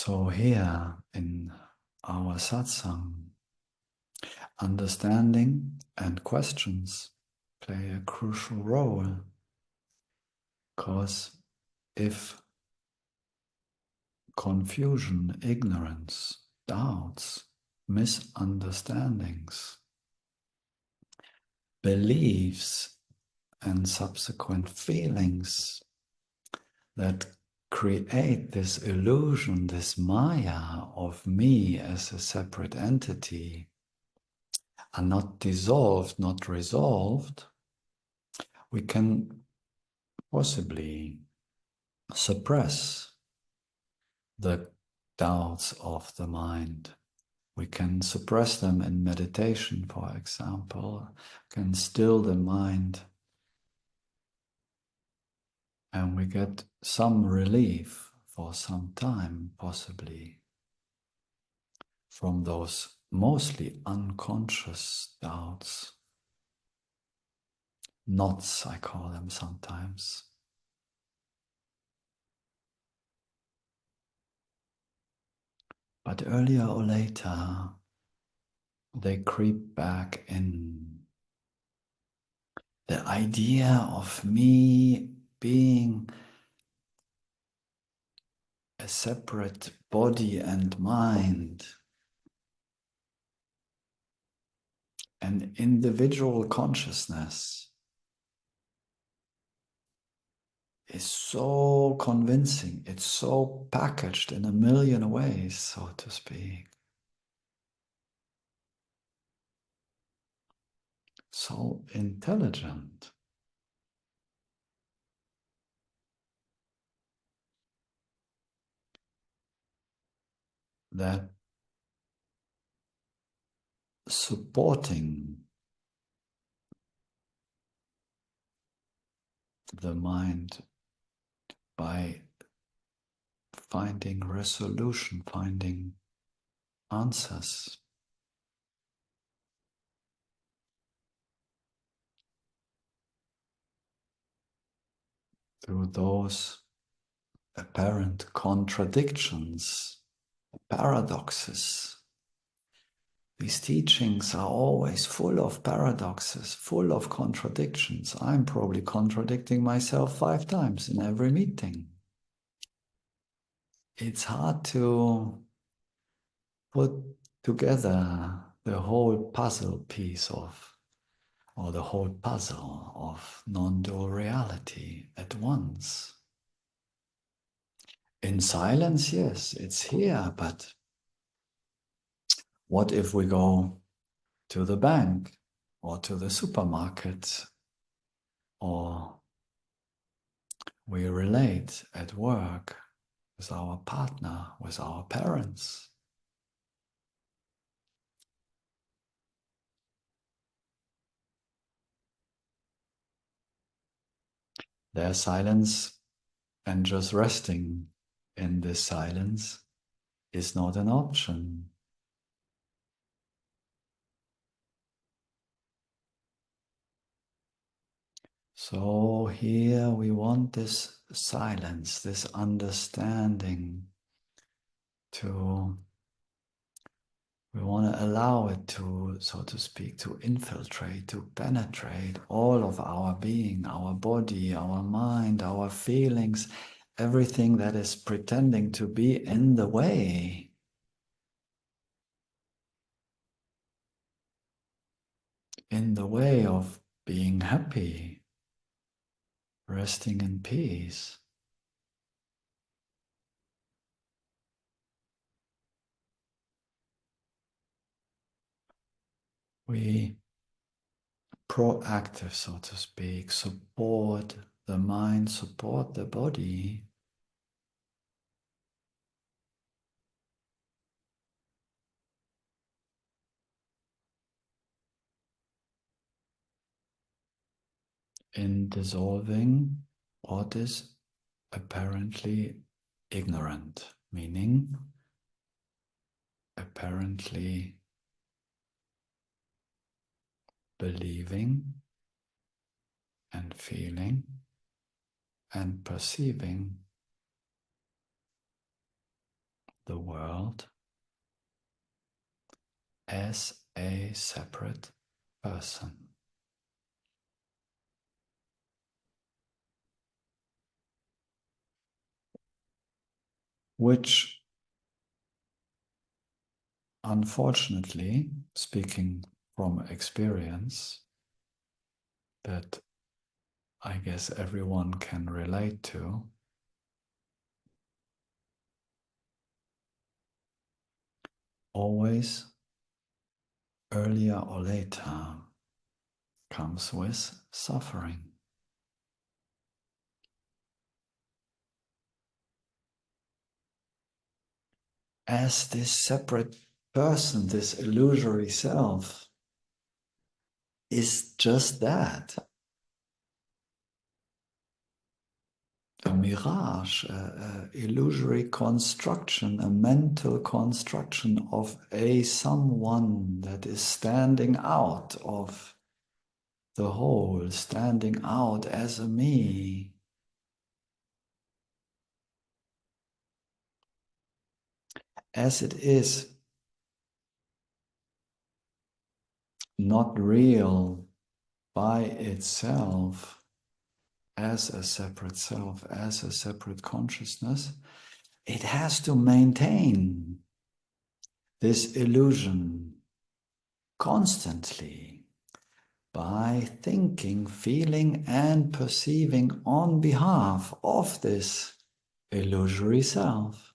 So here in our satsang, understanding and questions play a crucial role, because if confusion, ignorance, doubts, misunderstandings, beliefs, and subsequent feelings that create this illusion, this maya of me as a separate entity, are not dissolved, not resolved, we can possibly suppress the doubts of the mind. We can suppress them in meditation, for example, can still the mind, and we get some relief for some time, possibly, from those mostly unconscious doubts. Knots, I call them sometimes. But earlier or later, they creep back in. The idea of me being a separate body and mind, an individual consciousness, is so convincing. It's so packaged in a million ways, so to speak. So intelligent. That supporting the mind by finding resolution, finding answers, through those apparent contradictions, paradoxes. These teachings are always full of paradoxes, full of contradictions. I'm probably contradicting myself 5 times in every meeting. It's hard to put together the whole puzzle piece of, or the whole puzzle of non-dual reality at once. In silence, yes, it's here, but what if we go to the bank or to the supermarket, or we relate at work with our partner, with our parents? Their silence, and just resting in this silence, is not an option. So here we want this silence, this understanding we want to allow it to, so to speak, to infiltrate, to penetrate all of our being, our body, our mind, our feelings, everything that is pretending to be in the way. In the way of being happy, resting in peace. We proactive, so to speak, support the mind, support the body in dissolving what is apparently ignorant, meaning apparently believing and feeling and perceiving the world as a separate person. Which, unfortunately, speaking from experience, that I guess everyone can relate to, always, earlier or later, comes with suffering. As this separate person, this illusory self, is just that. A mirage, a illusory construction, a mental construction of a someone that is standing out of the whole, standing out as a me. As it is not real by itself, as a separate self, as a separate consciousness, it has to maintain this illusion constantly by thinking, feeling, and perceiving on behalf of this illusory self.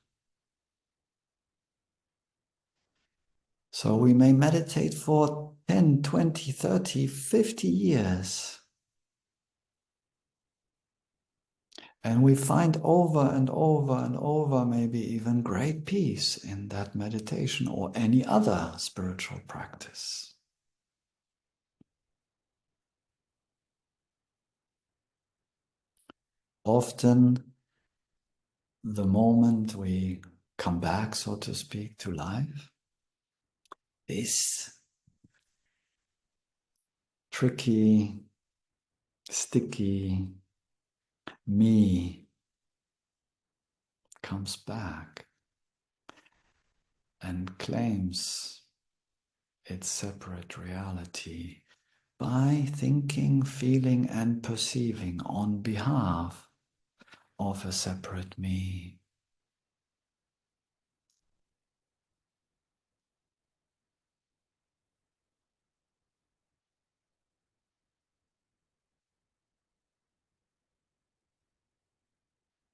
So we may meditate for 10, 20, 30, 50 years. And we find over and over and over maybe even great peace in that meditation or any other spiritual practice. Often, the moment we come back, so to speak, to life, this tricky, sticky me comes back and claims its separate reality by thinking, feeling, and perceiving on behalf of a separate me.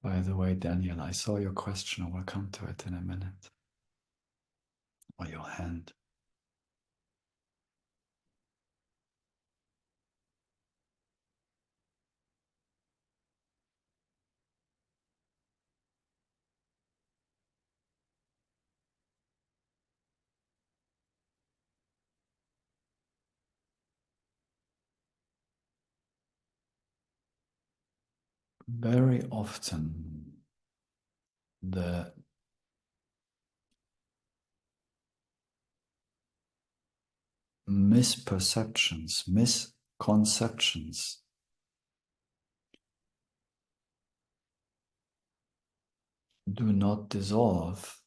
By the way, Daniel, I saw your question. We'll come to it in a minute. Or your hand. Very often, the misperceptions, misconceptions do not dissolve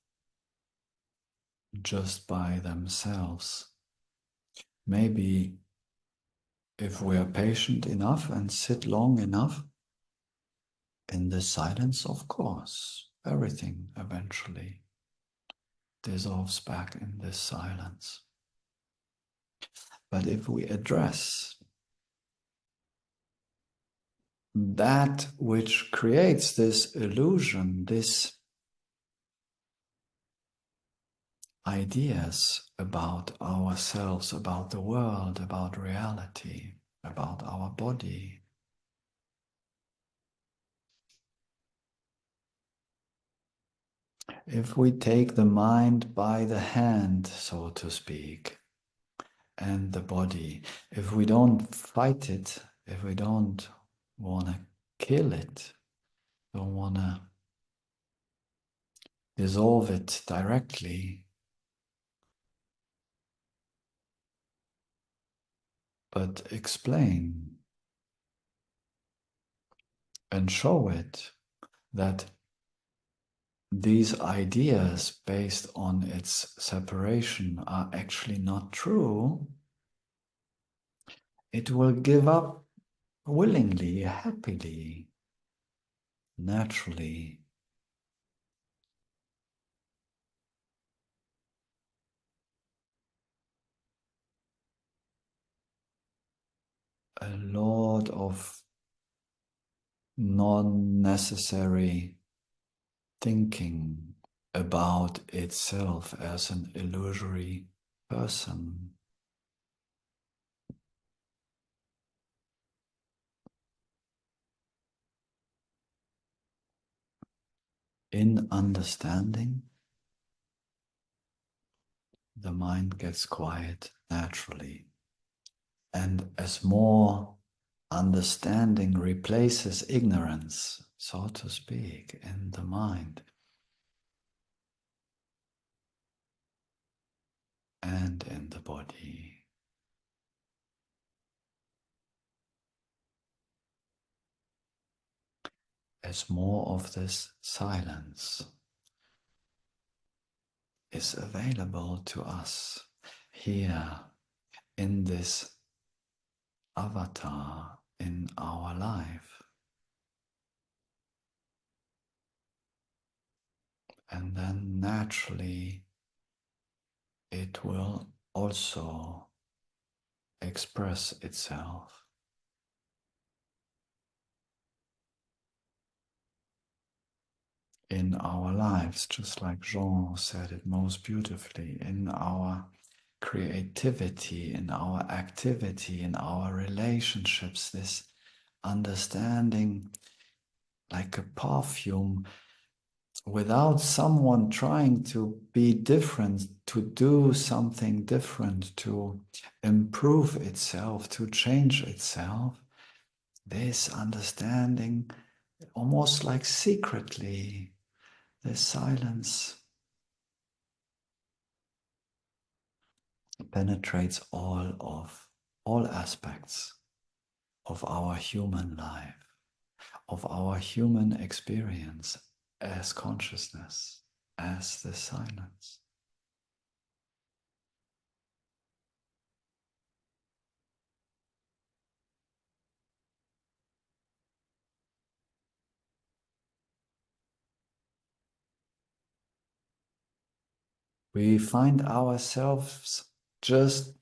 just by themselves. Maybe if we are patient enough and sit long enough in the silence, of course, everything eventually dissolves back in this silence. But if we address that which creates this illusion, this ideas about ourselves, about the world, about reality, about our body, if we take the mind by the hand, so to speak, and the body, if we don't fight it, if we don't want to kill it, don't want to dissolve it directly, but explain and show it that these ideas based on its separation are actually not true, it will give up willingly, happily, naturally. A lot of non-necessary thinking about itself as an illusory person. In understanding, the mind gets quiet naturally. And as more understanding replaces ignorance, so to speak, in the mind and in the body, as more of this silence is available to us here in this avatar in our life. And then naturally it will also express itself in our lives, just like Jean said it most beautifully, in our creativity, in our activity, in our relationships, this understanding like a perfume without someone trying to be different, to do something different, to improve itself, to change itself. This understanding, almost like secretly, this silence penetrates all aspects of our human life, of our human experience as consciousness, as the silence. We find ourselves just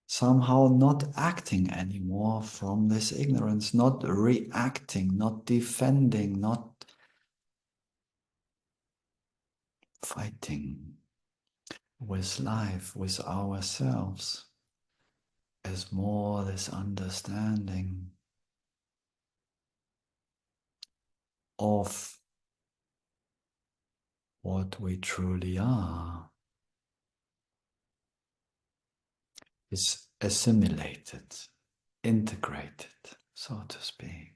somehow not acting anymore from this ignorance, not reacting, not defending, not fighting with life, with ourselves, as more this understanding of what we truly are is assimilated, integrated, so to speak.